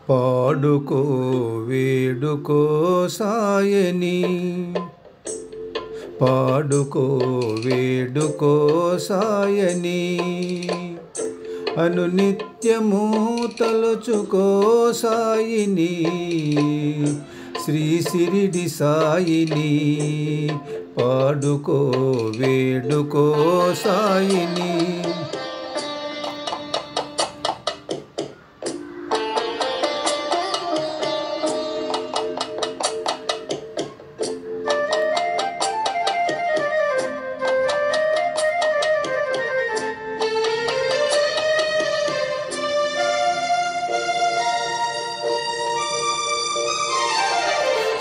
పాడుకో వేడుకో సాయని, పాడుకో వేడుకో సాయని, అనునిత్యము తలుచుకో సాయిని, శ్రీ సిరిడి సాయిని. పాడుకో వేడుకో సాయిని.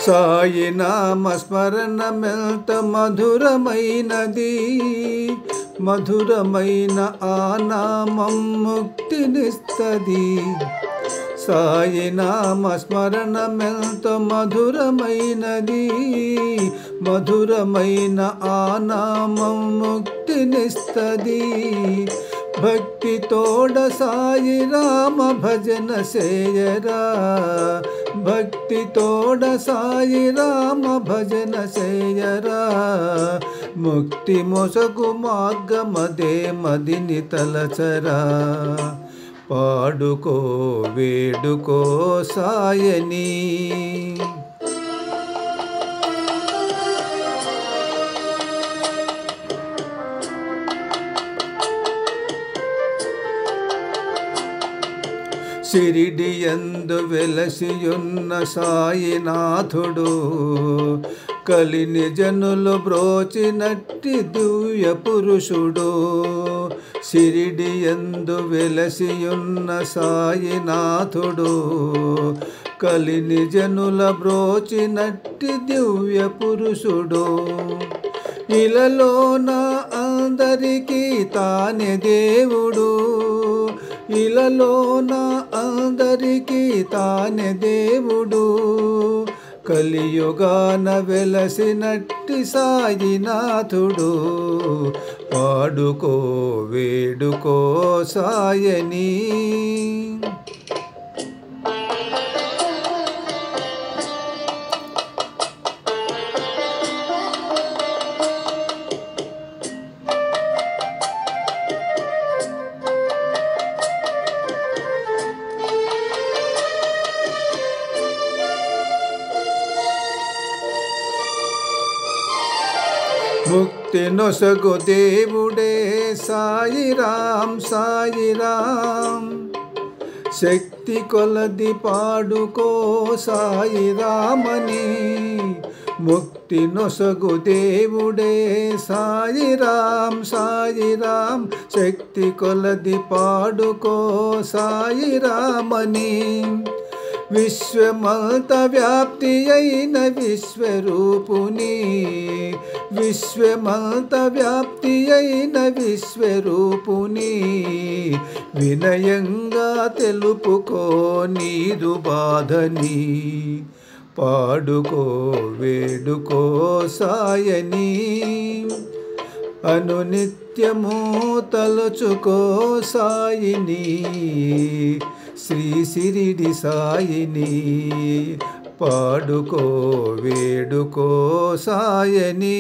సాయి నామ స్మరణమెంత మధురమైనది, మధురమైన ఆ నామం ముక్తినిస్తది. సాయి నామ స్మరణమెంత మధురమైనది, మధురమైన ఆ నామం ముక్తినిస్తది. భక్తి తోడ సాయి రామ భజన సేయరా, భక్తి తోడ సాయి రామ భజన సేయరా. ముక్తి మొసగు మార్గమదే మదిని తలచరా. పాడుకో వేడుకో సాయని. సిరిడియందు వెలసియున్న సాయినాథుడు, కలిని జనులు బ్రోచినట్టి దివ్య పురుషుడు. సిరిడియందు వెలసియున్న సాయినాథుడు, కలిని జనుల బ్రోచినట్టి దివ్య పురుషుడు. ఇలలోన అందరికీ తానే దేవుడు, ఇలలోన అందరికీ తానే దేవుడు. కలియుగాన వెలసినట్టి సాయినాథుడు. పాడుకో వేడుకో సాయని. ముక్తి నొసగు దేవుడే సాయిరాం సాయిరాం. శక్తి కొలది పాడుకో సాయిరామని. ముక్తి నొసగు దేవుడే సాయిరాం సాయిరాం. శక్తి కొలది పాడుకో సాయిరామని. విశ్వమంత వ్యాప్తి అయిన విశ్వరూపుని, విశ్వమంత వ్యాప్తి అయిన విశ్వరూపుని. వినయంగా తెలుపుకో నీదు బాధని. పాడుకో వేడుకో సాయని. అనునిత్యము తలుచుకో సాయిని, శ్రీ సిరిడి సాయిని. పాడుకో వేడుకో సాయని.